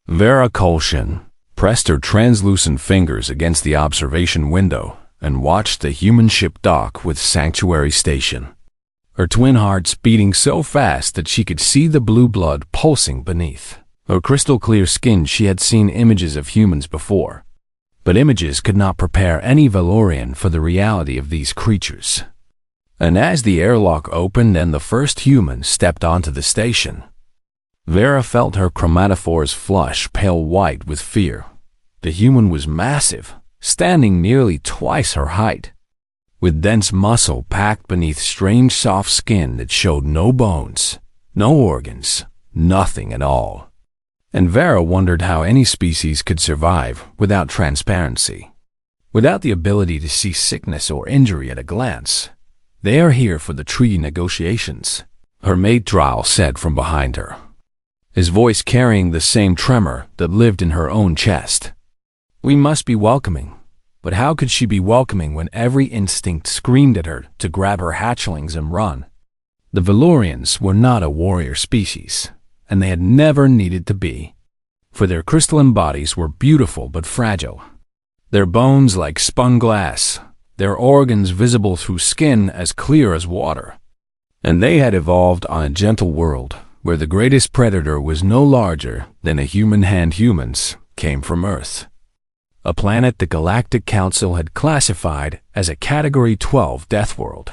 Vera Kolshin pressed her translucent fingers against the observation window and watched the human ship dock with Sanctuary Station. Her twin hearts beating so fast that she could see the blue blood pulsing beneath. Her crystal-clear skin, she had seen images of humans before, but images could not prepare any Valorian for the reality of these creatures. And as the airlock opened and the first human stepped onto the station, Vera felt her chromatophores flush pale white with fear. The human was massive, standing nearly twice her height, with dense muscle packed beneath strange soft skin that showed no bones, no organs, nothing at all. And Vera wondered how any species could survive without transparency, without the ability to see sickness or injury at a glance. They are here for the treaty negotiations, her mate Dryle said from behind her, his voice carrying the same tremor that lived in her own chest. We must be welcoming, but how could she be welcoming when every instinct screamed at her to grab her hatchlings and run? The Valorians were not a warrior species, and they had never needed to be, for their crystalline bodies were beautiful but fragile, their bones like spun glass, their organs visible through skin as clear as water. And they had evolved on a gentle world where the greatest predator was no larger than a human hand. Humans came from Earth, a planet the Galactic Council had classified as a Category 12 death world,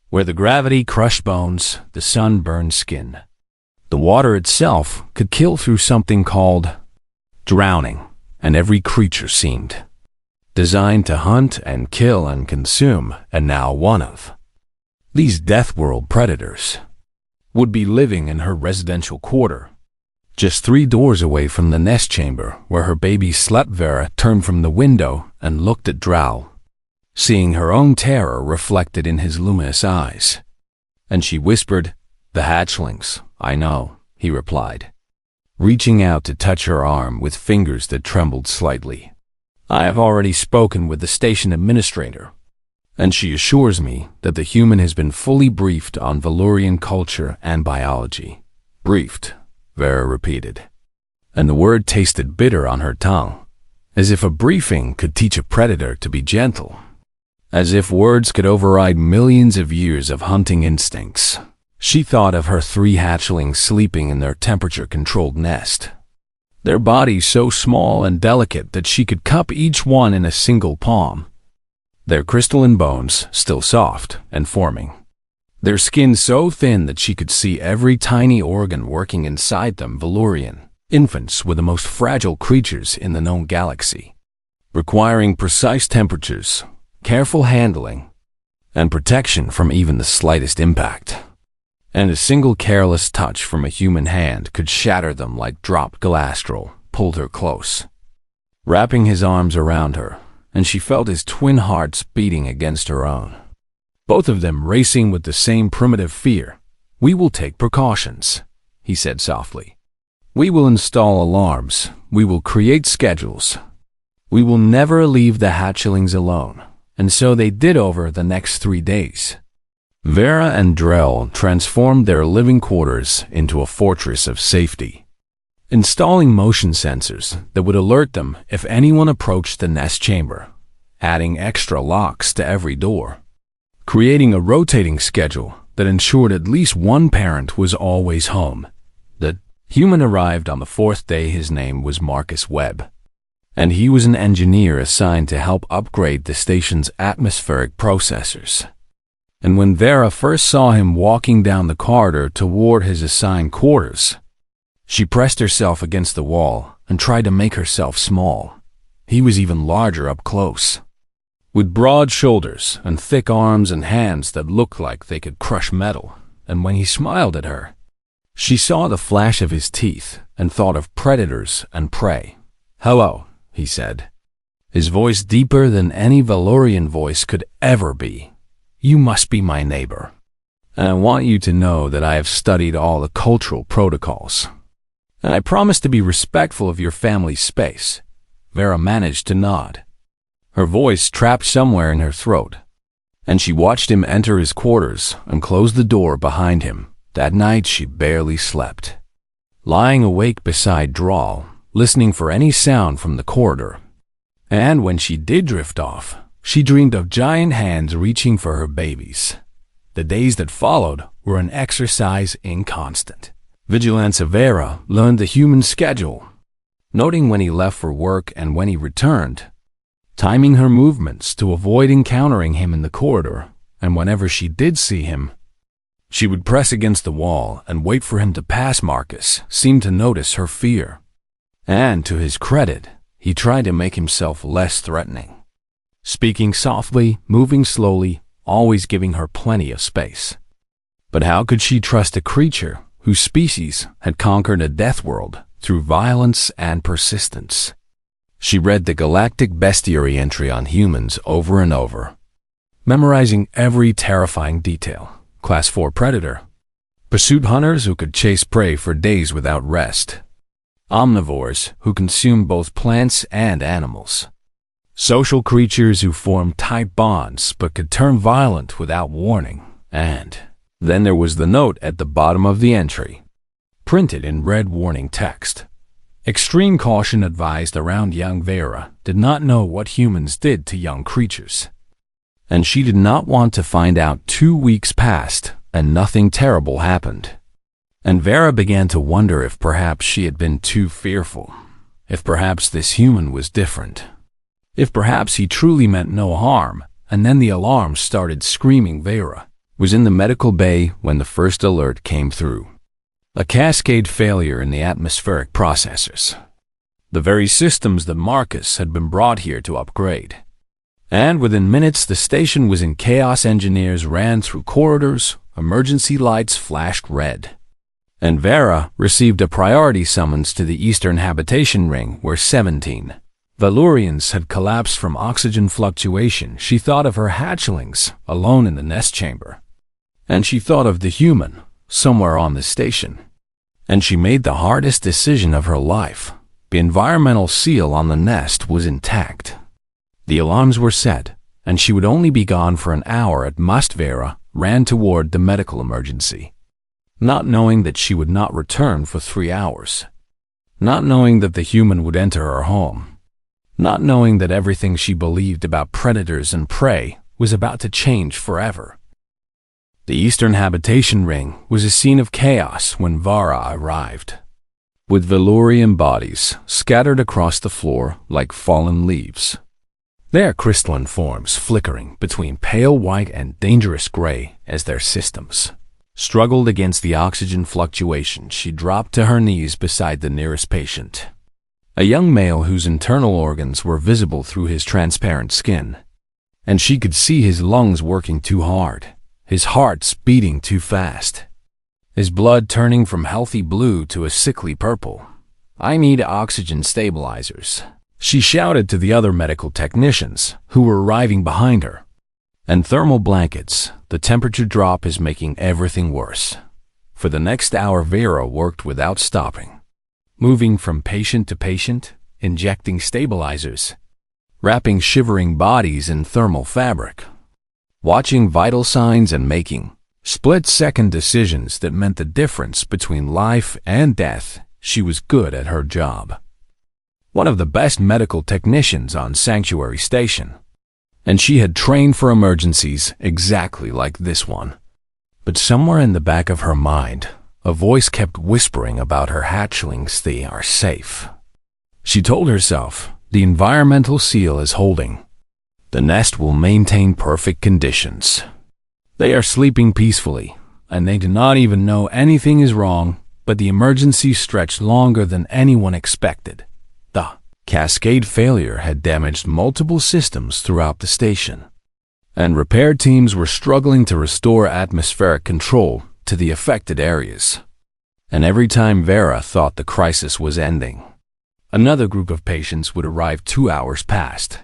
where the gravity crushed bones, the sun burned skin. The water itself could kill through something called drowning, and every creature seemed designed to hunt and kill and consume, and now one of these death world predators would be living in her residential quarter, just 3 doors away from the nest chamber where her baby slept. Vera turned from the window and looked at Dryle, seeing her own terror reflected in his luminous eyes. And she whispered, "The hatchlings, I know," he replied, reaching out to touch her arm with fingers that trembled slightly. "I have already spoken with the station administrator, and she assures me that the human has been fully briefed on Valorian culture and biology." Briefed, Vera repeated, and the word tasted bitter on her tongue, as if a briefing could teach a predator to be gentle, as if words could override millions of years of hunting instincts. She thought of her 3 hatchlings sleeping in their temperature-controlled nest, their bodies so small and delicate that she could cup each one in a single palm, their crystalline bones still soft and forming, their skin so thin that she could see every tiny organ working inside them. Valorian infants were the most fragile creatures in the known galaxy, requiring precise temperatures, careful handling, and protection from even the slightest impact. And a single careless touch from a human hand could shatter them like dropped glass. Dryle pulled her close, wrapping his arms around her, and she felt his twin hearts beating against her own, both of them racing with the same primitive fear. "We will take precautions," he said softly. "We will install alarms. We will create schedules. We will never leave the hatchlings alone." And so they did over the next 3 days. Vera and Dryle transformed their living quarters into a fortress of safety, installing motion sensors that would alert them if anyone approached the nest chamber, adding extra locks to every door, creating a rotating schedule that ensured at least one parent was always home. The human arrived on the 4th day. His name was Marcus Webb, and he was an engineer assigned to help upgrade the station's atmospheric processors. And when Vera first saw him walking down the corridor toward his assigned quarters, she pressed herself against the wall and tried to make herself small. He was even larger up close, with broad shoulders and thick arms and hands that looked like they could crush metal. And when he smiled at her, she saw the flash of his teeth and thought of predators and prey. "Hello," he said, his voice deeper than any Valorian voice could ever be. "You must be my neighbor, and I want you to know that I have studied all the cultural protocols, and I promise to be respectful of your family's space." Vera managed to nod, her voice trapped somewhere in her throat, and she watched him enter his quarters and close the door behind him. That night she barely slept, lying awake beside Dryle, listening for any sound from the corridor. And when she did drift off, she dreamed of giant hands reaching for her babies. The days that followed were an exercise in constant vigilance. Vera learned the human schedule, noting when he left for work and when he returned, timing her movements to avoid encountering him in the corridor, and whenever she did see him, she would press against the wall and wait for him to pass. Marcus seemed to notice her fear, and to his credit, he tried to make himself less threatening, speaking softly, moving slowly, always giving her plenty of space. But how could she trust a creature whose species had conquered a death world through violence and persistence? She read the Galactic Bestiary entry on humans over and over, memorizing every terrifying detail. Class 4 predator, pursuit hunters who could chase prey for days without rest, omnivores who consumed both plants and animals, social creatures who formed tight bonds but could turn violent without warning. And then there was the note at the bottom of the entry, printed in red warning text. Extreme caution advised around young Vera did not know what humans did to young creatures, and she did not want to find out. 2 weeks passed and nothing terrible happened. And Vera began to wonder if perhaps she had been too fearful, if perhaps this human was different, if perhaps he truly meant no harm. And then the alarm started screaming. Vera was in the medical bay when the first alert came through. A cascade failure in the atmospheric processors, the very systems that Marcus had been brought here to upgrade. And within minutes the station was in chaos. Engineers ran through corridors, emergency lights flashed red, and Vera received a priority summons to the eastern habitation ring where 17 Valurians had collapsed from oxygen fluctuation. She thought of her hatchlings alone in the nest chamber, and she thought of the human somewhere on the station, and she made the hardest decision of her life. The environmental seal on the nest was intact. The alarms were set, and she would only be gone for an hour at most. Vera ran toward the medical emergency, not knowing that she would not return for 3 hours, not knowing that the human would enter her home, not knowing that everything she believed about predators and prey was about to change forever. The eastern habitation ring was a scene of chaos when Vara arrived, with Valurian bodies scattered across the floor like fallen leaves, their crystalline forms flickering between pale white and dangerous gray as their systems struggled against the oxygen fluctuation. She dropped to her knees beside the nearest patient, a young male whose internal organs were visible through his transparent skin, and she could see his lungs working too hard, his heart beating too fast, his blood turning from healthy blue to a sickly purple. "I need oxygen stabilizers," she shouted to the other medical technicians who were arriving behind her. "And thermal blankets. The temperature drop is making everything worse." For the next hour Vera worked without stopping, moving from patient to patient, injecting stabilizers, wrapping shivering bodies in thermal fabric, watching vital signs and making split-second decisions that meant the difference between life and death. She was good at her job, one of the best medical technicians on Sanctuary Station, and she had trained for emergencies exactly like this one. But somewhere in the back of her mind, a voice kept whispering about her hatchlings. They are safe. She told herself, the environmental seal is holding. The nest will maintain perfect conditions. They are sleeping peacefully, and they do not even know anything is wrong, but the emergency stretched longer than anyone expected. The cascade failure had damaged multiple systems throughout the station, and repair teams were struggling to restore atmospheric control to the affected areas. And every time Vera thought the crisis was ending, another group of patients would arrive. 2 hours passed,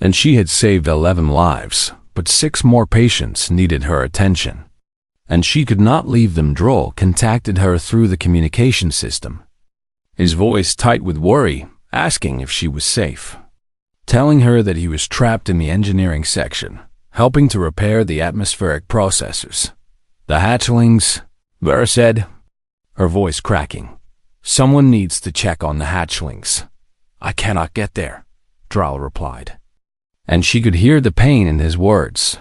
and she had saved 11 lives, but 6 more patients needed her attention, and she could not leave them. Droll contacted her through the communication system, his voice tight with worry, asking if she was safe, telling her that he was trapped in the engineering section, helping to repair the atmospheric processors. "The hatchlings," Vera said, her voice cracking. Someone needs to check on the hatchlings. I cannot get there, Drell replied. And she could hear the pain in his words.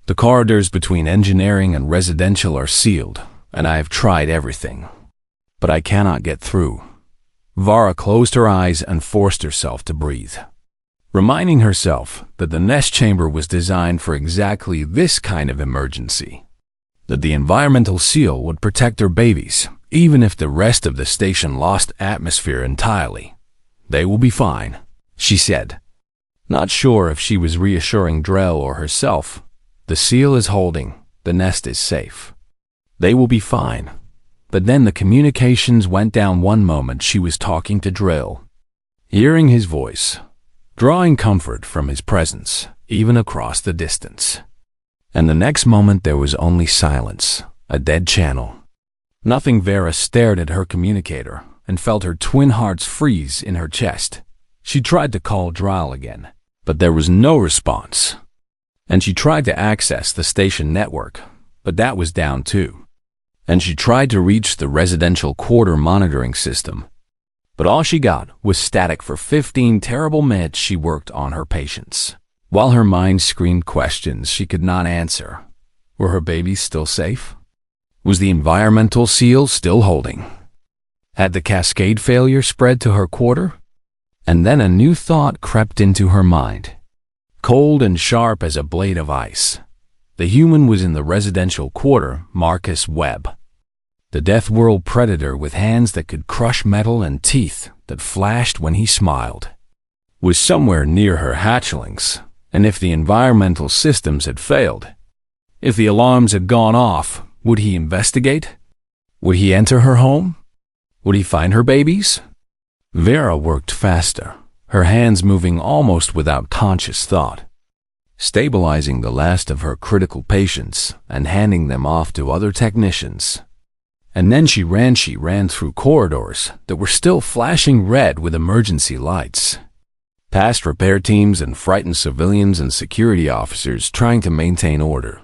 The corridors between engineering and residential are sealed, and I have tried everything. But I cannot get through. Vara closed her eyes and forced herself to breathe, reminding herself that the nest chamber was designed for exactly this kind of emergency. That the environmental seal would protect her babies, even if the rest of the station lost atmosphere entirely. They will be fine, she said. Not sure if she was reassuring Drell or herself. The seal is holding, the nest is safe. They will be fine. But then the communications went down. One moment she was talking to Drell, hearing his voice, drawing comfort from his presence, even across the distance. And the next moment there was only silence, a dead channel. Nothing. Vera stared at her communicator and felt her twin hearts freeze in her chest. She tried to call Drell again, but there was no response. And she tried to access the station network, but that was down too. And she tried to reach the residential quarter monitoring system, but all she got was static. For 15 terrible minutes she worked on her patience, while her mind screamed questions she could not answer. Were her babies still safe? Was the environmental seal still holding? Had the cascade failure spread to her quarter? And then a new thought crept into her mind, cold and sharp as a blade of ice. The human was in the residential quarter, Marcus Webb. The death world predator with hands that could crush metal and teeth that flashed when he smiled, was somewhere near her hatchlings. And if the environmental systems had failed, if the alarms had gone off, would he investigate? Would he enter her home? Would he find her babies? Vera worked faster, her hands moving almost without conscious thought, stabilizing the last of her critical patients and handing them off to other technicians. And then she ran through corridors that were still flashing red with emergency lights, past repair teams and frightened civilians and security officers trying to maintain order.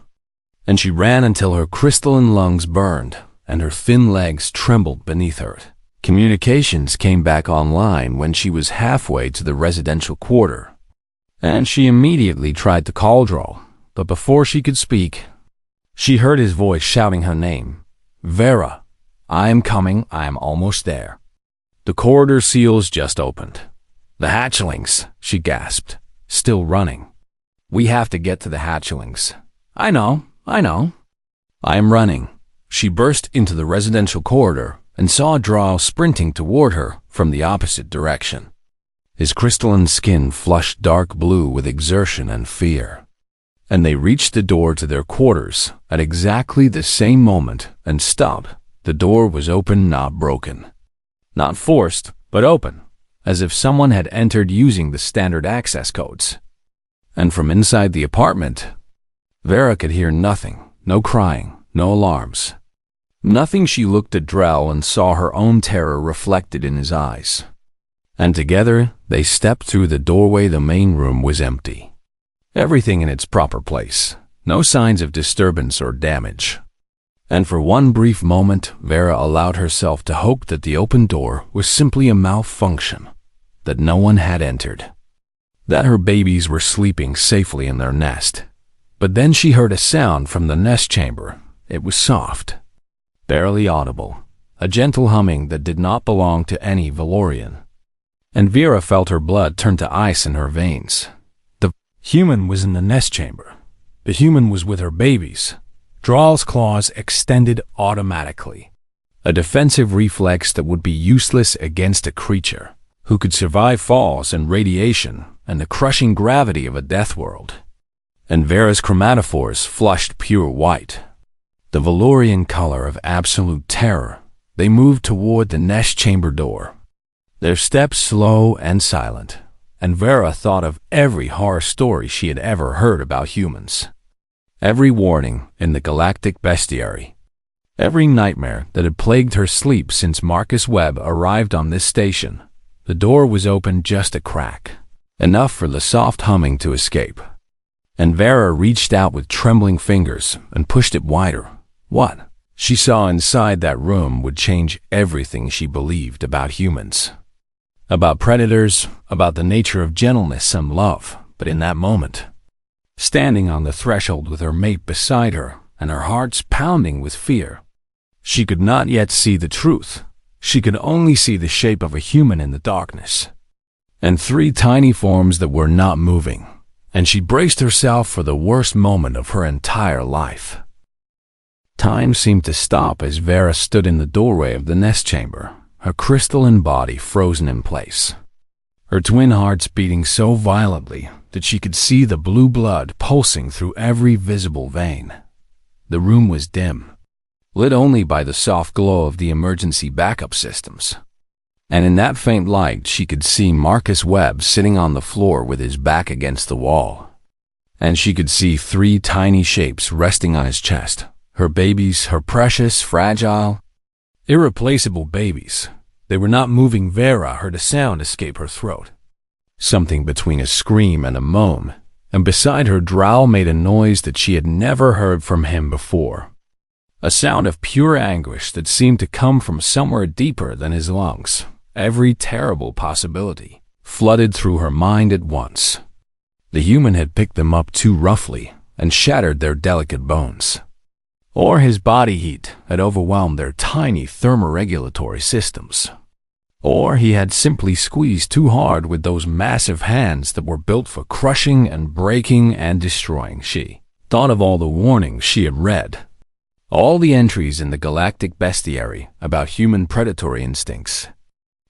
And she ran until her crystalline lungs burned and her thin legs trembled beneath her. Communications came back online when she was halfway to the residential quarter, and she immediately tried to call Drell, but before she could speak, she heard his voice shouting her name. Vera, I am coming, I am almost there. The corridor seals just opened. The hatchlings, she gasped, still running. We have to get to the hatchlings. I know. I am running. She burst into the residential corridor and saw Drell sprinting toward her from the opposite direction. His crystalline skin flushed dark blue with exertion and fear. And they reached the door to their quarters at exactly the same moment and stopped. The door was open, not broken. Not forced, but open, as if someone had entered using the standard access codes. And from inside the apartment, Vera could hear nothing, no crying, no alarms. Nothing. She looked at Drell and saw her own terror reflected in his eyes. And together, they stepped through the doorway. The main room was empty. Everything in its proper place. No signs of disturbance or damage. And for one brief moment, Vera allowed herself to hope that the open door was simply a malfunction, that no one had entered, that her babies were sleeping safely in their nest. But then she heard a sound from the nest chamber. It was soft, barely audible, a gentle humming that did not belong to any Valorian. And Vera felt her blood turn to ice in her veins. The human was in the nest chamber. The human was with her babies. Drell's claws extended automatically, a defensive reflex that would be useless against a creature who could survive falls and radiation and the crushing gravity of a death world. And Vera's chromatophores flushed pure white, the Valorian color of absolute terror. They moved toward the nest chamber door, their steps slow and silent, and Vera thought of every horror story she had ever heard about humans. Every warning in the Galactic Bestiary, every nightmare that had plagued her sleep since Marcus Webb arrived on this station. The door was open just a crack, enough for the soft humming to escape. And Vera reached out with trembling fingers and pushed it wider. What? she saw inside that room would change everything she believed about humans. About predators, about the nature of gentleness and love. But in that moment, standing on the threshold with her mate beside her and her heart's pounding with fear, she could not yet see the truth. She could only see the shape of a human in the darkness, and three tiny forms that were not moving, and she braced herself for the worst moment of her entire life. Time seemed to stop as Vera stood in the doorway of the nest chamber, her crystalline body frozen in place, her twin hearts beating so violently that she could see the blue blood pulsing through every visible vein. The room was dim, lit only by the soft glow of the emergency backup systems. And in that faint light she could see Marcus Webb sitting on the floor with his back against the wall. And she could see three tiny shapes resting on his chest, her babies, her precious, fragile, irreplaceable babies. They were not moving. Vera heard a sound escape her throat, something between a scream and a moan, and beside her Drow made a noise that she had never heard from him before. A sound of pure anguish that seemed to come from somewhere deeper than his lungs. Every terrible possibility flooded through her mind at once. The human had picked them up too roughly and shattered their delicate bones. Or his body heat had overwhelmed their tiny thermoregulatory systems. Or he had simply squeezed too hard with those massive hands that were built for crushing and breaking and destroying. She thought of all the warnings she had read, all the entries in the Galactic Bestiary about human predatory instincts,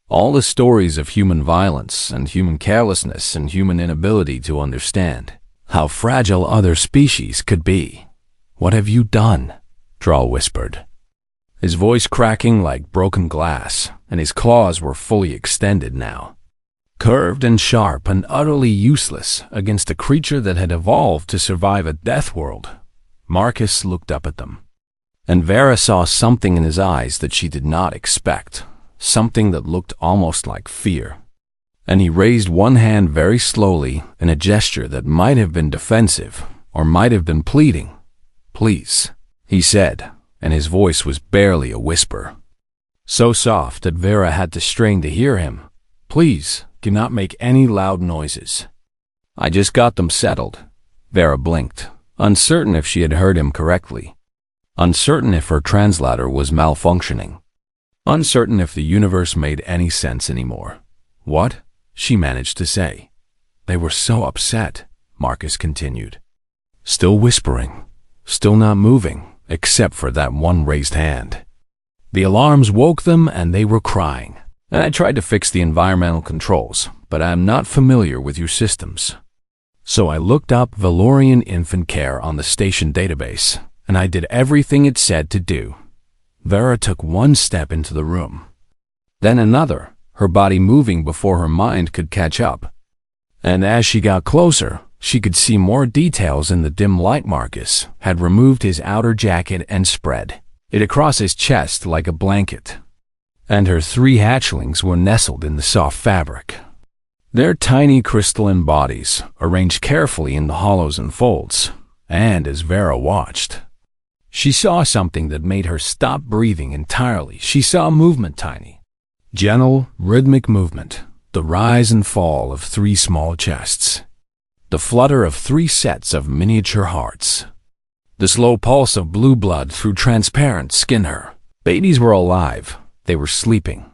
all the stories of human violence and human carelessness and human inability to understand how fragile other species could be. "What have you done?" Droll whispered, his voice cracking like broken glass, and his claws were fully extended now, curved and sharp and utterly useless against a creature that had evolved to survive a death world. Marcus looked up at them, and Vera saw something in his eyes that she did not expect, something that looked almost like fear. And he raised one hand very slowly in a gesture that might have been defensive or might have been pleading. "Please," he said, and his voice was barely a whisper, so soft that Vera had to strain to hear him. "Please, do not make any loud noises." "I just got them settled." Vera blinked, uncertain if she had heard him correctly, uncertain if her translator was malfunctioning, uncertain if the universe made any sense anymore. "What?" she managed to say. "They were so upset," Marcus continued, still whispering, still not moving, except for that one raised hand. "The alarms woke them and they were crying. And I tried to fix the environmental controls, but I am not familiar with your systems. So I looked up Valorian infant care on the station database, and I did everything it said to do." Vera took one step into the room, then another, her body moving before her mind could catch up. And as she got closer, she could see more details in the dim light. Marcus had removed his outer jacket and spread it across his chest like a blanket, and her three hatchlings were nestled in the soft fabric, their tiny crystalline bodies arranged carefully in the hollows and folds. And as Vera watched, she saw something that made her stop breathing entirely. She saw movement, tiny, gentle, rhythmic movement, the rise and fall of three small chests, the flutter of three sets of miniature hearts, the slow pulse of blue blood through transparent skin. Her babies were alive. They were sleeping.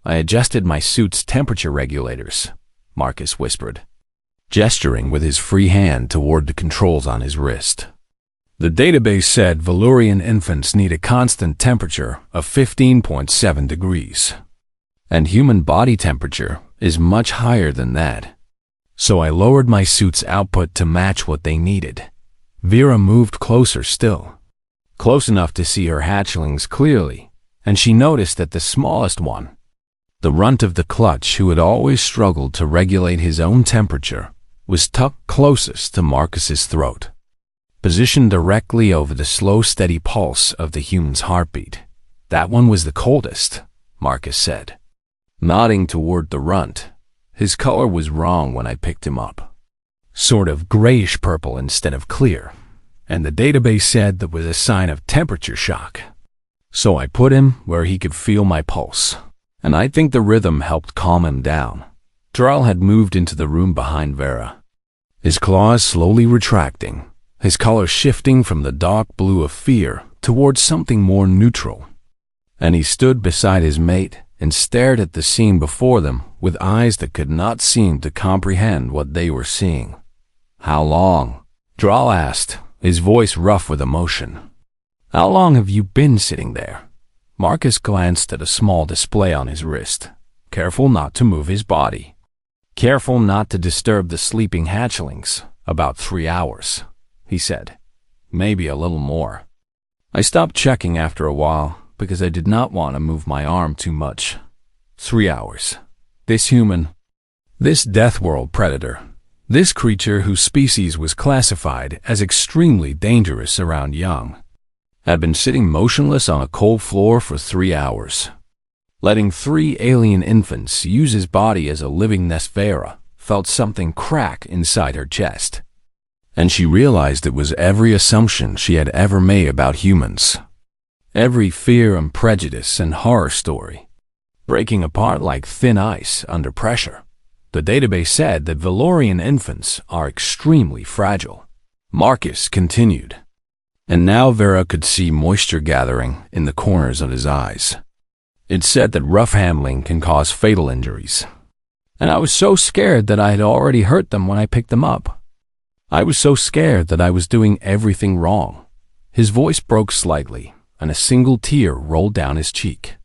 "I adjusted my suit's temperature regulators," Marcus whispered, gesturing with his free hand toward the controls on his wrist. "The database said Valorian infants need a constant temperature of 15.7 degrees, and human body temperature is much higher than that. So I lowered my suit's output to match what they needed." Vera moved closer still, close enough to see her hatchlings clearly, and she noticed that the smallest one, the runt of the clutch who had always struggled to regulate his own temperature, was tucked closest to Marcus's throat, positioned directly over the slow, steady pulse of the human's heartbeat. "That one was the coldest," Marcus said, nodding toward the runt. "His color was wrong when I picked him up. Sort of grayish purple instead of clear. And the database said that was a sign of temperature shock." So I put him where he could feel my pulse, and I think the rhythm helped calm him down. Dral had moved into the room behind Vera, his claws slowly retracting, his color shifting from the dark blue of fear towards something more neutral. And he stood beside his mate and stared at the scene before them with eyes that could not seem to comprehend what they were seeing. "How long?" Dral asked, his voice rough with emotion. "How long have you been sitting there?" Marcus glanced at a small display on his wrist, careful not to move his body. "Careful not to disturb the sleeping hatchlings. About 3 hours," he said. "Maybe a little more." I stopped checking after a while because I did not want to move my arm too much. 3 hours. This human, this Death World predator, this creature whose species was classified as extremely dangerous around young, had been sitting motionless on a cold floor for 3 hours. Letting 3 alien infants use his body as a living nest. Vera felt something crack inside her chest, and she realized it was every assumption she had ever made about humans. Every fear and prejudice and horror story, breaking apart like thin ice under pressure. The database said that Valorian infants are extremely fragile. Marcus continued, and now Vera could see moisture gathering in the corners of his eyes. It said that rough handling can cause fatal injuries. And I was so scared that I had already hurt them when I picked them up. I was so scared that I was doing everything wrong. His voice broke slightly, and a single tear rolled down his cheek.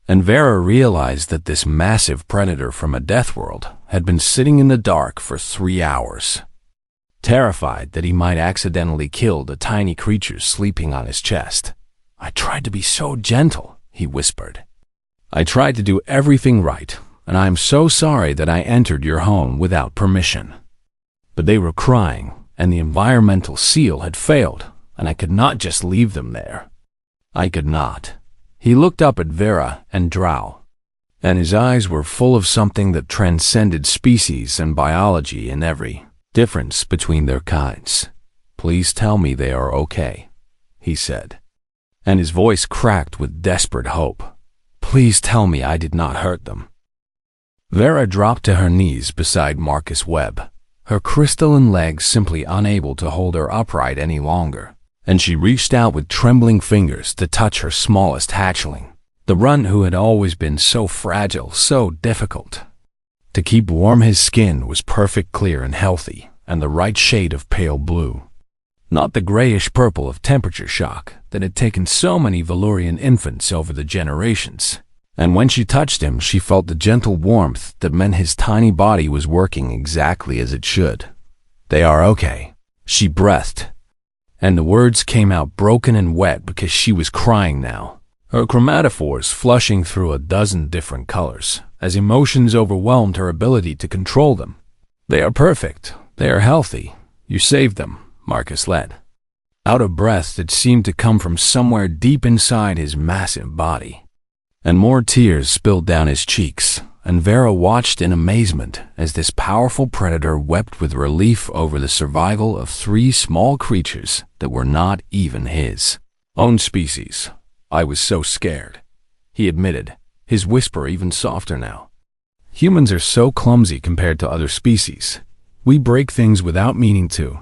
And Vera realized that this massive predator from a death world had been sitting in the dark for 3 hours, terrified that he might accidentally kill the tiny creatures sleeping on his chest. "I tried to be so gentle," he whispered. "I tried to do everything right, and I am so sorry that I entered your home without permission." But they were crying, and the environmental seal had failed, and I could not just leave them there. I could not. He looked up at Vera and Dral, and his eyes were full of something that transcended species and biology in every difference between their kinds. "Please tell me they are okay," he said, and his voice cracked with desperate hope. "Please tell me I did not hurt them." Vera dropped to her knees beside Marcus Webb, her crystalline legs simply unable to hold her upright any longer, and she reached out with trembling fingers to touch her smallest hatchling, the runt who had always been so fragile, so difficult to keep warm. His skin was perfect, clear and healthy, and the right shade of pale blue, not the grayish purple of temperature shock that had taken so many Valorian infants over the generations. And when she touched him, she felt the gentle warmth that meant his tiny body was working exactly as it should. "They are okay," she breathed, and the words came out broken and wet because she was crying now, her chromatophores flushing through a dozen different colors as emotions overwhelmed her ability to control them. "They are perfect. They are healthy. You saved them," Marcus led, out of breath that seemed to come from somewhere deep inside his massive body. And more tears spilled down his cheeks, and Vera watched in amazement as this powerful predator wept with relief over the survival of 3 small creatures that were not even his own species. "I was so scared," he admitted, his whisper even softer now. "Humans are so clumsy compared to other species. We break things without meaning to.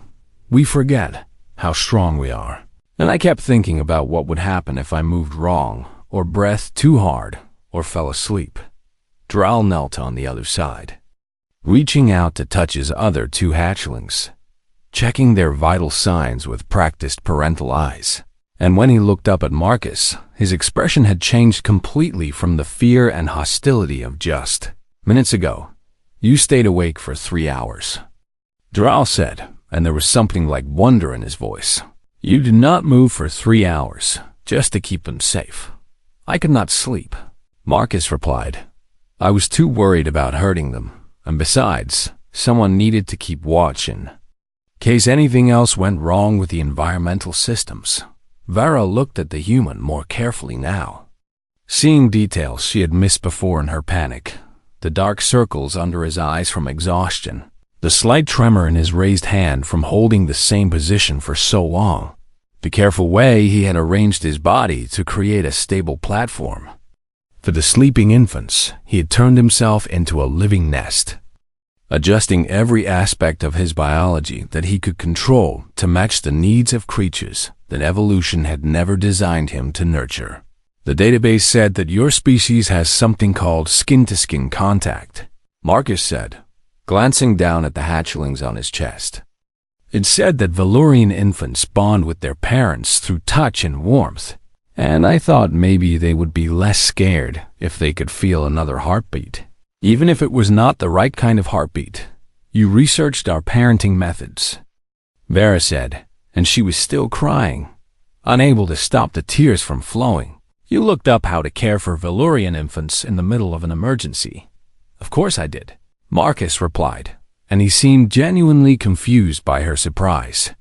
We forget how strong we are. And I kept thinking about what would happen if I moved wrong, or breathed too hard, or fell asleep." Dral knelt on the other side, reaching out to touch his other 2 hatchlings, checking their vital signs with practiced parental eyes. And when he looked up at Marcus, his expression had changed completely from the fear and hostility of just minutes ago. "You stayed awake for 3 hours," Dral said, and there was something like wonder in his voice. "You did not move for 3 hours, just to keep them safe." "I could not sleep," Marcus replied. "I was too worried about hurting them, and besides, someone needed to keep watch in case anything else went wrong with the environmental systems." Vera looked at the human more carefully now, seeing details she had missed before in her panic. The dark circles under his eyes from exhaustion, the slight tremor in his raised hand from holding the same position for so long. the careful way he had arranged his body to create a stable platform. For the sleeping infants, he had turned himself into a living nest, adjusting every aspect of his biology that he could control to match the needs of creatures that evolution had never designed him to nurture. The database said that your species has something called skin-to-skin contact, Marcus said, glancing down at the hatchlings on his chest. It said that Valorian infants bond with their parents through touch and warmth, and I thought maybe they would be less scared if they could feel another heartbeat. Even if it was not the right kind of heartbeat. You researched our parenting methods, Vera said, and she was still crying, unable to stop the tears from flowing. You looked up how to care for Valorian infants in the middle of an emergency. Of course I did, Marcus replied, and he seemed genuinely confused by her surprise.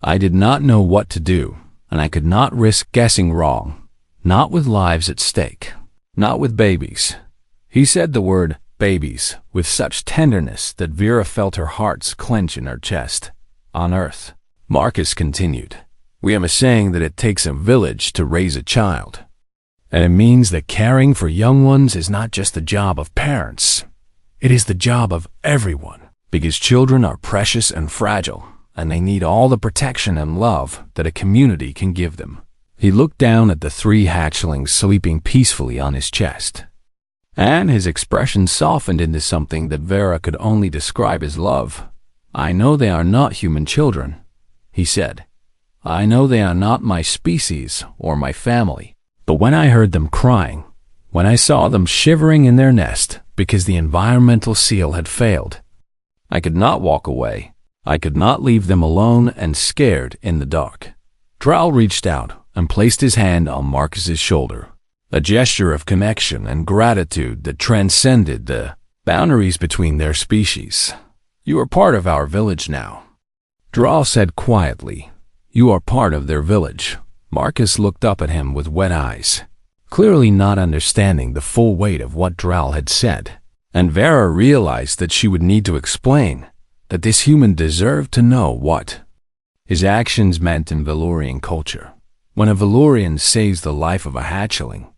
I did not know what to do, and I could not risk guessing wrong, not with lives at stake, not with babies. He said the word babies with such tenderness that Vera felt her heart clench in her chest. On Earth, Marcus continued, we have a saying that it takes a village to raise a child. And it means that caring for young ones is not just the job of parents. It is the job of everyone, because children are precious and fragile, and they need all the protection and love that a community can give them. He looked down at the 3 hatchlings sleeping peacefully on his chest, and his expression softened into something that Vera could only describe as love. I know they are not human children, he said. I know they are not my species or my family. But when I heard them crying, when I saw them shivering in their nest because the environmental seal had failed, I could not walk away. I could not leave them alone and scared in the dark. Drow reached out and placed his hand on Marcus's shoulder, a gesture of connection and gratitude that transcended the boundaries between their species. You are part of our village now. Drow said quietly, you are part of their village. Marcus looked up at him with wet eyes, clearly not understanding the full weight of what Drow had said, and Vera realized that she would need to explain that this human deserved to know what his actions meant in Valorian culture. When a Valorian saves the life of a hatchling,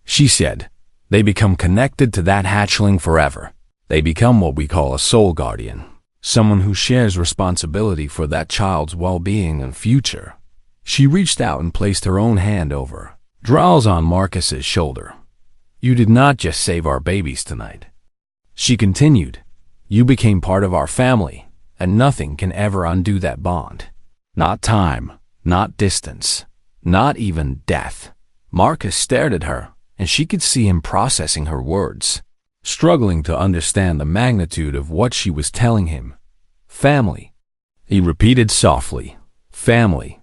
she said, they become connected to that hatchling forever. They become what we call a soul guardian, someone who shares responsibility for that child's well-being and future. She reached out and placed her own hand over Drow's on Marcus's shoulder. You did not just save our babies tonight. She continued, you became part of our family, and nothing can ever undo that bond. Not time, not distance, not even death. Marcus stared at her, and she could see him processing her words, struggling to understand the magnitude of what she was telling him. Family. He repeated softly, family.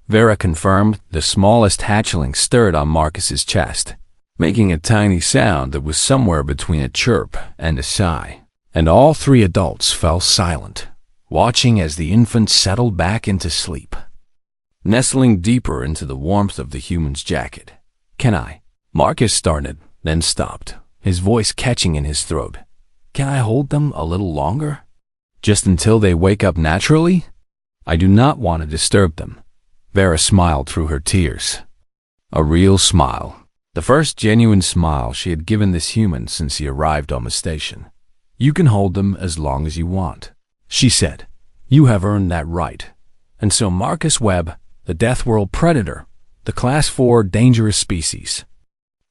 Vera confirmed. The smallest hatchling stirred on Marcus's chest, making a tiny sound that was somewhere between a chirp and a sigh. And all 3 adults fell silent, watching as the infant settled back into sleep, nestling deeper into the warmth of the human's jacket. Can I? Marcus started, then stopped, his voice catching in his throat. Can I hold them a little longer? Just until they wake up naturally? I do not want to disturb them. Vera smiled through her tears. A real smile. The first genuine smile she had given this human since he arrived on the station. You can hold them as long as you want, she said. You have earned that right. And so Marcus Webb, the Death World Predator, the Class 4 dangerous species,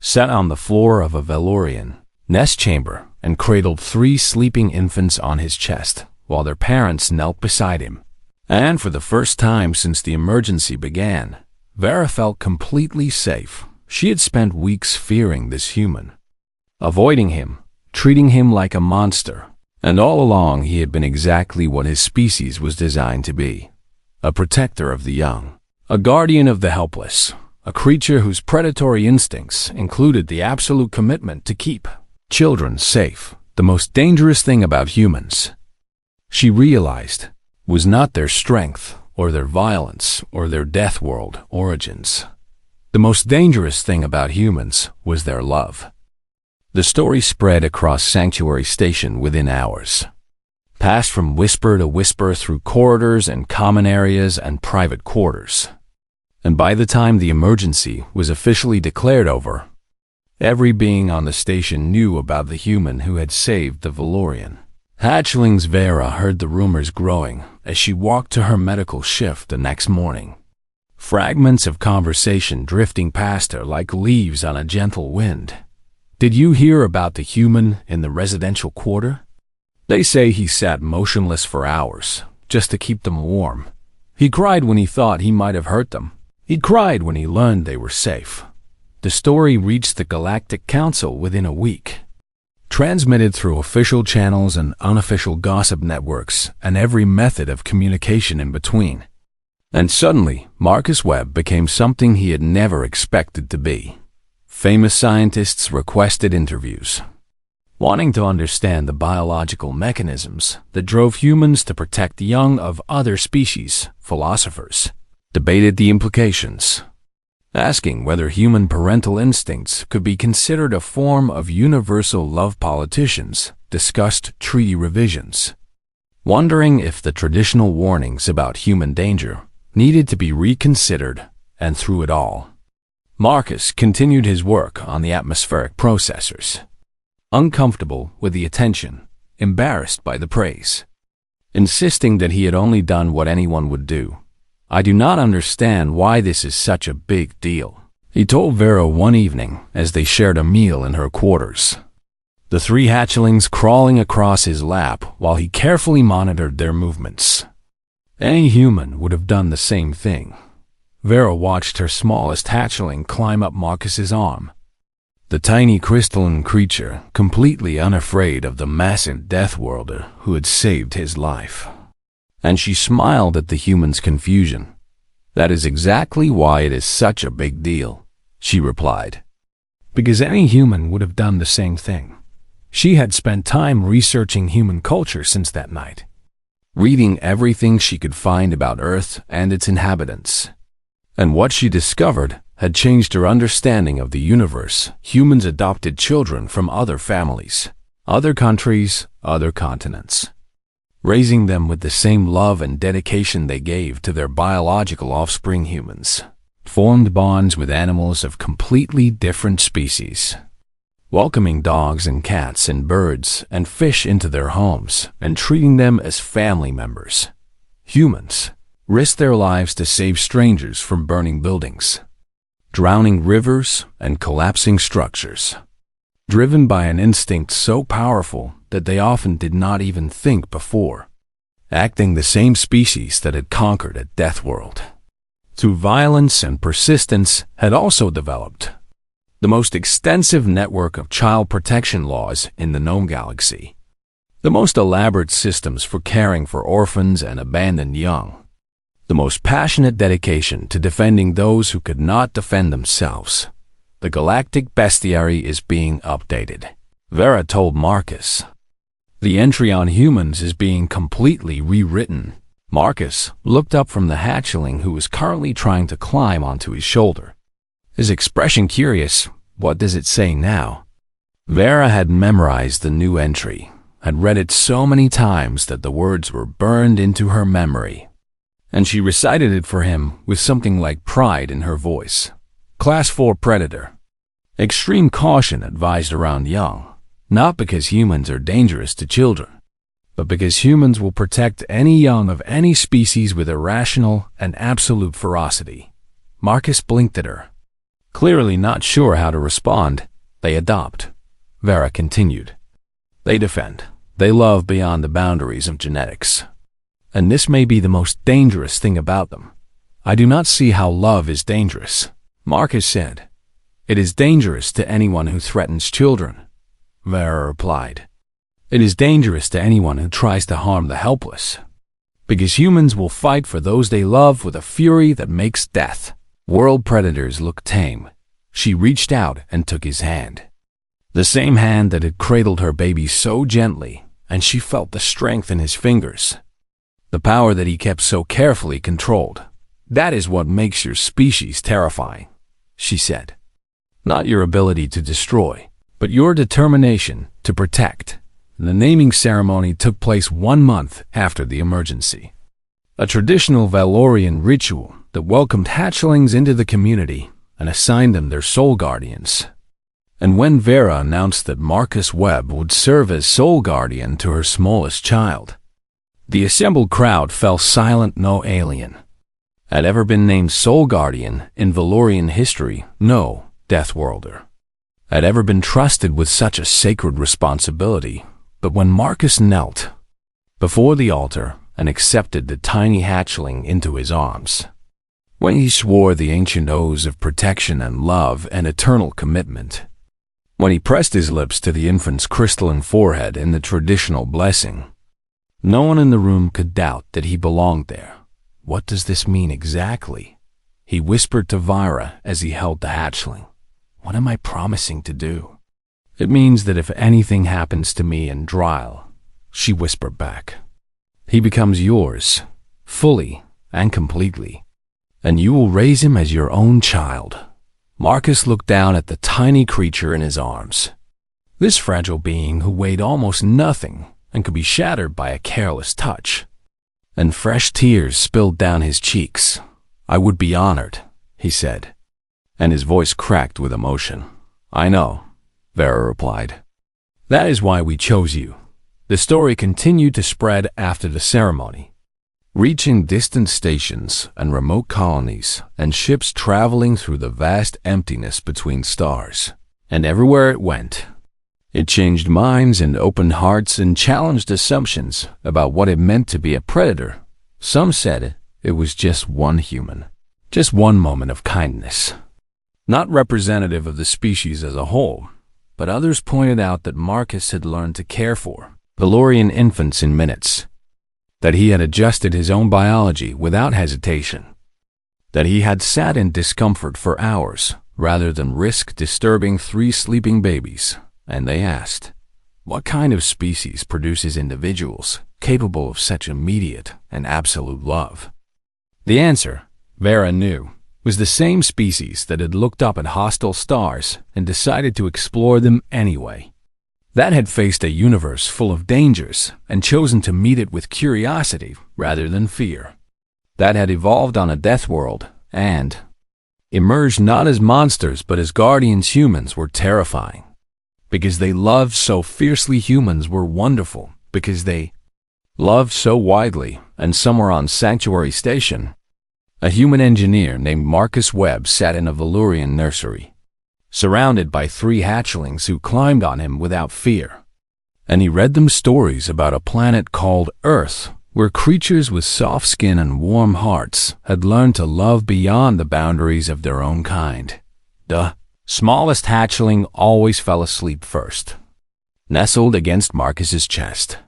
sat on the floor of a Valorian nest chamber and cradled 3 sleeping infants on his chest while their parents knelt beside him. And for the first time since the emergency began, Vera felt completely safe. She had spent weeks fearing this human, avoiding him, treating him like a monster, and all along he had been exactly what his species was designed to be: a protector of the young, a guardian of the helpless, a creature whose predatory instincts included the absolute commitment to keep children safe. The most dangerous thing about humans, she realized, was not their strength or their violence or their death world origins. The most dangerous thing about humans was their love. The story spread across Sanctuary Station within hours, passed from whisper to whisper through corridors and common areas and private quarters. And by the time the emergency was officially declared over, every being on the station knew about the human who had saved the Valorian. Hatchlings Vera heard the rumors growing as she walked to her medical shift the next morning. Fragments of conversation drifting past her like leaves on a gentle wind. Did you hear about the human in the residential quarter? They say he sat motionless for hours, just to keep them warm. He cried when he thought he might have hurt them. He cried when he learned they were safe. The story reached the Galactic Council within a week, transmitted through official channels and unofficial gossip networks and every method of communication in between. And suddenly, Marcus Webb became something he had never expected to be. Famous scientists requested interviews, wanting to understand the biological mechanisms that drove humans to protect the young of other species. Philosophers debated the implications, asking whether human parental instincts could be considered a form of universal love. Politicians discussed treaty revisions, wondering if the traditional warnings about human danger needed to be reconsidered. And through it all, Marcus continued his work on the atmospheric processors, uncomfortable with the attention, embarrassed by the praise, insisting that he had only done what anyone would do. I do not understand why this is such a big deal, he told Vera one evening as they shared a meal in her quarters, the three hatchlings crawling across his lap while he carefully monitored their movements. Any human would have done the same thing. Vera watched her smallest hatchling climb up Marcus's arm, the tiny crystalline creature completely unafraid of the massive Death Worlder who had saved his life. And she smiled at the human's confusion. That is exactly why it is such a big deal, she replied. Because any human would have done the same thing. She had spent time researching human culture since that night, reading everything she could find about Earth and its inhabitants. And what she discovered had changed her understanding of the universe. Humans adopted children from other families, other countries, other continents, raising them with the same love and dedication they gave to their biological offspring. Humans formed bonds with animals of completely different species, welcoming dogs and cats and birds and fish into their homes and treating them as family members. Humans risked their lives to save strangers from burning buildings, drowning rivers, and collapsing structures, driven by an instinct so powerful that they often did not even think before, acting the same species that had conquered a death world. Through violence and persistence had also developed the most extensive network of child protection laws in the known galaxy, the most elaborate systems for caring for orphans and abandoned young, the most passionate dedication to defending those who could not defend themselves. The galactic bestiary is being updated, Vera told Marcus. The entry on humans is being completely rewritten. Marcus looked up from the hatchling who was currently trying to climb onto his shoulder, his expression curious. What does it say now? Vera had memorized the new entry, had read it so many times that the words were burned into her memory, and she recited it for him with something like pride in her voice. Class 4 Predator. Extreme caution advised around young, not because humans are dangerous to children, but because humans will protect any young of any species with irrational and absolute ferocity. Marcus blinked at her, clearly not sure how to respond. They adopt, Vera continued. They defend. They love beyond the boundaries of genetics. And this may be the most dangerous thing about them. I do not see how love is dangerous, Marcus said. It is dangerous to anyone who threatens children, Vera replied. It is dangerous to anyone who tries to harm the helpless. Because humans will fight for those they love with a fury that makes death. World predators look tame. She reached out and took his hand, the same hand that had cradled her baby so gently, and she felt the strength in his fingers, the power that he kept so carefully controlled. That is what makes your species terrifying, she said. Not your ability to destroy, but your determination to protect. The naming ceremony took place 1 month after the emergency. A traditional Valorian ritual, the that welcomed hatchlings into the community and assigned them their soul guardians. And when Vera announced that Marcus Webb would serve as soul guardian to her smallest child, the assembled crowd fell silent. No alien had ever been named soul guardian in Valorian history. No Deathworlder had ever been trusted with such a sacred responsibility. But when Marcus knelt before the altar and accepted the tiny hatchling into his arms, when he swore the ancient oaths of protection and love and eternal commitment, when he pressed his lips to the infant's crystalline forehead in the traditional blessing, no one in the room could doubt that he belonged there. "What does this mean exactly?" he whispered to Vira as he held the hatchling. "What am I promising to do?" "It means that if anything happens to me and Dryle," she whispered back, "he becomes yours, fully and completely, and you will raise him as your own child." Marcus looked down at the tiny creature in his arms. This fragile being who weighed almost nothing and could be shattered by a careless touch. And fresh tears spilled down his cheeks. "I would be honored," he said, and his voice cracked with emotion. "I know," Vera replied. "That is why we chose you." The story continued to spread after the ceremony, reaching distant stations and remote colonies and ships traveling through the vast emptiness between stars. And everywhere it went, it changed minds and opened hearts and challenged assumptions about what it meant to be a predator. Some said it was just one human, just one moment of kindness, not representative of the species as a whole. But others pointed out that Marcus had learned to care for Valorian infants in minutes, that he had adjusted his own biology without hesitation, that he had sat in discomfort for hours rather than risk disturbing 3 sleeping babies. And they asked, what kind of species produces individuals capable of such immediate and absolute love? The answer, Vera knew, was the same species that had looked up at hostile stars and decided to explore them anyway. That had faced a universe full of dangers and chosen to meet it with curiosity rather than fear. That had evolved on a death world and emerged not as monsters but as guardians. Humans were terrifying because they loved so fiercely. Humans were wonderful because they loved so widely. And somewhere on Sanctuary Station, a human engineer named Marcus Webb sat in a Valorian nursery, surrounded by 3 hatchlings who climbed on him without fear. And he read them stories about a planet called Earth, where creatures with soft skin and warm hearts had learned to love beyond the boundaries of their own kind. The smallest hatchling always fell asleep first, nestled against Marcus's chest,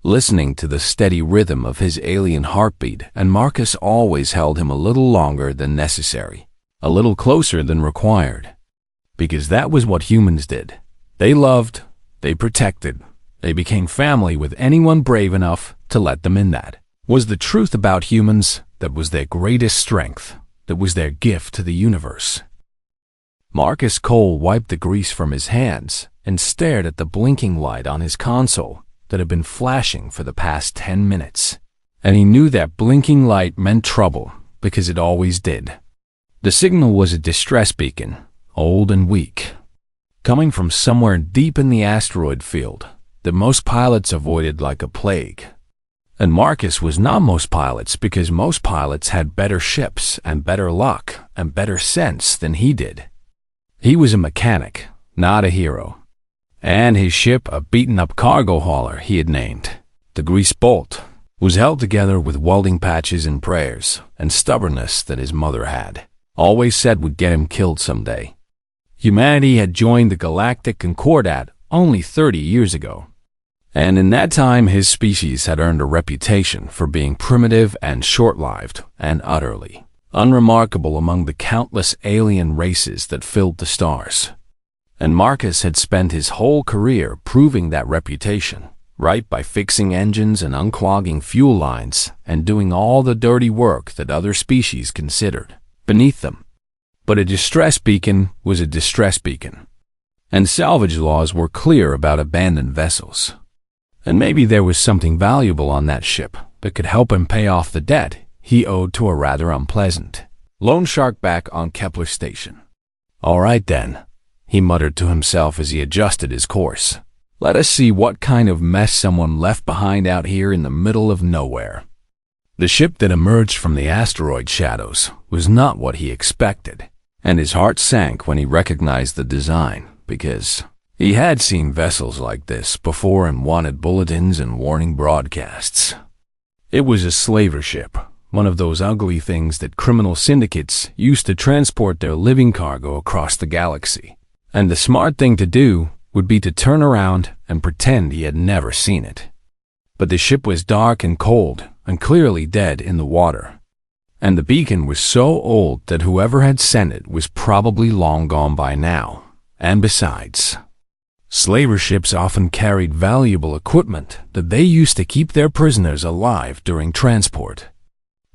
listening to the steady rhythm of his alien heartbeat, and Marcus always held him a little longer than necessary, a little closer than required. Because that was what humans did. They loved, they protected, they became family with anyone brave enough to let them in. That was the truth about humans. That was their greatest strength. That was their gift to the universe. Marcus Cole wiped the grease from his hands and stared at the blinking light on his console that had been flashing for the past 10 minutes. And he knew that blinking light meant trouble because it always did. The signal was a distress beacon, old and weak, coming from somewhere deep in the asteroid field that most pilots avoided like a plague. And Marcus was not most pilots because most pilots had better ships and better luck and better sense than he did. He was a mechanic, not a hero. And his ship, a beaten-up cargo hauler he had named, the Grease Bolt, was held together with welding patches and prayers and stubbornness that his mother had always said would get him killed someday. Humanity had joined the Galactic Concordat only 30 years ago, and in that time his species had earned a reputation for being primitive and short-lived and utterly unremarkable among the countless alien races that filled the stars. And Marcus had spent his whole career proving that reputation, right by fixing engines and unclogging fuel lines and doing all the dirty work that other species considered beneath them. But a distress beacon was a distress beacon, and salvage laws were clear about abandoned vessels. And maybe there was something valuable on that ship that could help him pay off the debt he owed to a rather unpleasant loan shark back on Kepler Station. "All right then," he muttered to himself as he adjusted his course. "Let us see what kind of mess someone left behind out here in the middle of nowhere." The ship that emerged from the asteroid shadows was not what he expected, and his heart sank when he recognized the design, because he had seen vessels like this before and wanted bulletins and warning broadcasts. It was a slaver ship, one of those ugly things that criminal syndicates used to transport their living cargo across the galaxy. And the smart thing to do would be to turn around and pretend he had never seen it. But the ship was dark and cold and clearly dead in the water. And the beacon was so old that whoever had sent it was probably long gone by now. And besides, slaver ships often carried valuable equipment that they used to keep their prisoners alive during transport.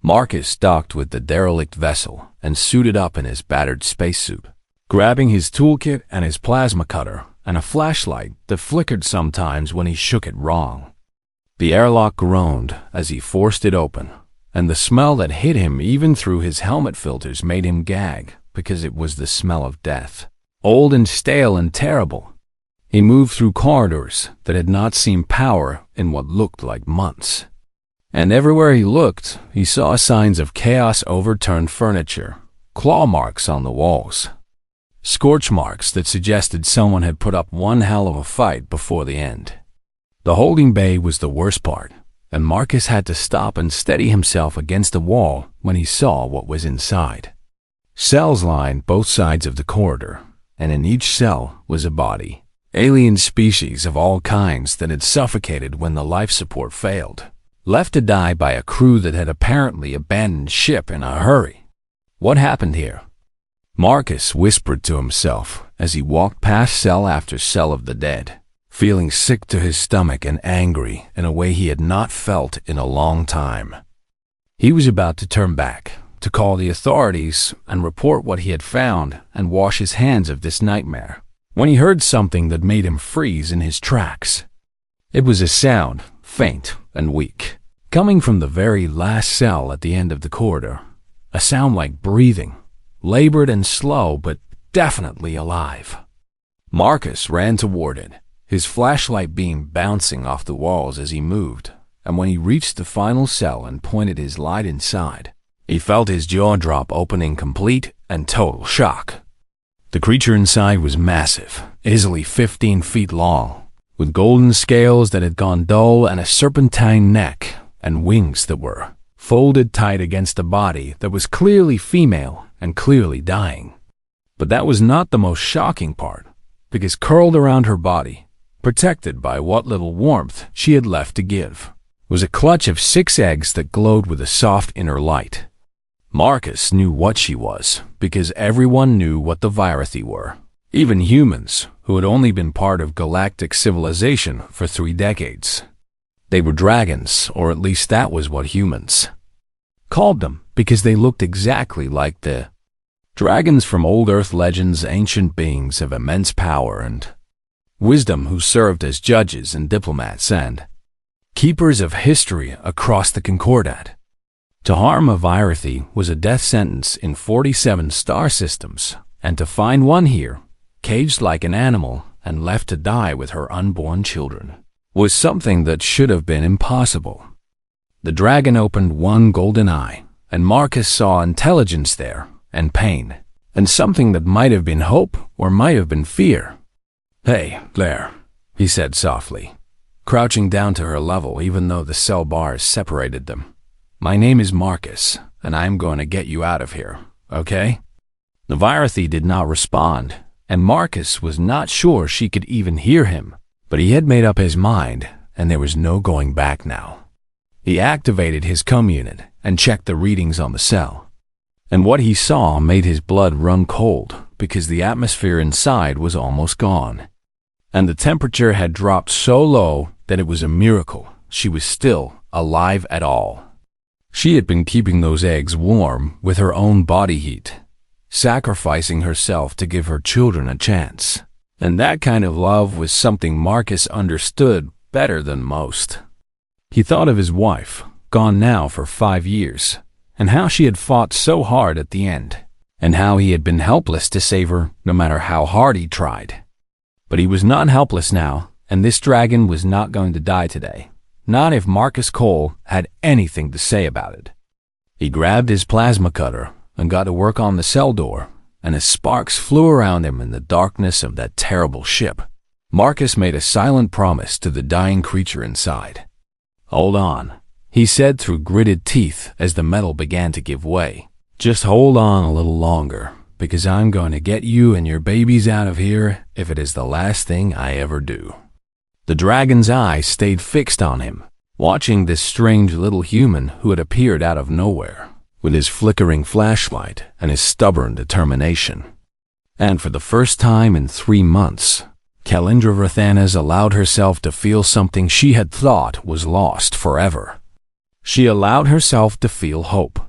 Marcus docked with the derelict vessel and suited up in his battered spacesuit, grabbing his toolkit and his plasma cutter and a flashlight that flickered sometimes when he shook it wrong. The airlock groaned as he forced it open, and the smell that hit him even through his helmet filters made him gag because it was the smell of death, old and stale and terrible. He moved through corridors that had not seen power in what looked like months. And everywhere he looked, he saw signs of chaos, overturned furniture, claw marks on the walls, scorch marks that suggested someone had put up one hell of a fight before the end. The holding bay was the worst part, and Marcus had to stop and steady himself against the wall when he saw what was inside. Cells lined both sides of the corridor, and in each cell was a body, alien species of all kinds that had suffocated when the life support failed, left to die by a crew that had apparently abandoned ship in a hurry. What happened here? Marcus whispered to himself as he walked past cell after cell of the dead, feeling sick to his stomach and angry in a way he had not felt in a long time. He was about to turn back, to call the authorities and report what he had found and wash his hands of this nightmare, when he heard something that made him freeze in his tracks. It was a sound, faint and weak, coming from the very last cell at the end of the corridor, a sound like breathing, labored and slow but definitely alive. Marcus ran toward it, his flashlight beam bouncing off the walls as he moved, and when he reached the final cell and pointed his light inside, he felt his jaw drop open in complete and total shock. The creature inside was massive, easily 15 feet long, with golden scales that had gone dull and a serpentine neck and wings that were folded tight against a body that was clearly female and clearly dying. But that was not the most shocking part, because curled around her body, protected by what little warmth she had left to give, was a clutch of 6 eggs that glowed with a soft inner light. Marcus knew what she was, because everyone knew what the Virathi were, even humans who had only been part of galactic civilization for 3 decades. They were dragons, or at least that was what humans called them, because they looked exactly like the dragons from old Earth legends, ancient beings of immense power and wisdom who served as judges and diplomats and keepers of history across the Concordat. To harm a Virathi was a death sentence in 47 star systems, and to find one here, caged like an animal and left to die with her unborn children, was something that should have been impossible. The dragon opened one golden eye, and Marcus saw intelligence there, and pain, and something that might have been hope or might have been fear. "Hey, there," he said softly, crouching down to her level even though the cell bars separated them. "My name is Marcus, and I'm going to get you out of here, okay?" The Virathi did not respond, and Marcus was not sure she could even hear him, but he had made up his mind, and there was no going back now. He activated his comm unit and checked the readings on the cell, and what he saw made his blood run cold because the atmosphere inside was almost gone, and the temperature had dropped so low that it was a miracle she was still alive at all. She had been keeping those eggs warm with her own body heat, sacrificing herself to give her children a chance. And that kind of love was something Marcus understood better than most. He thought of his wife, gone now for 5 years, and how she had fought so hard at the end, and how he had been helpless to save her no matter how hard he tried. But he was not helpless now, and this dragon was not going to die today, not if Marcus Cole had anything to say about it. He grabbed his plasma cutter and got to work on the cell door, and as sparks flew around him in the darkness of that terrible ship, Marcus made a silent promise to the dying creature inside. "Hold on," he said through gritted teeth as the metal began to give way. "Just hold on a little longer, because I'm going to get you and your babies out of here if it is the last thing I ever do." The dragon's eyes stayed fixed on him, watching this strange little human who had appeared out of nowhere, with his flickering flashlight and his stubborn determination. And for the first time in 3 months, Kalindra Rathanas allowed herself to feel something she had thought was lost forever. She allowed herself to feel hope,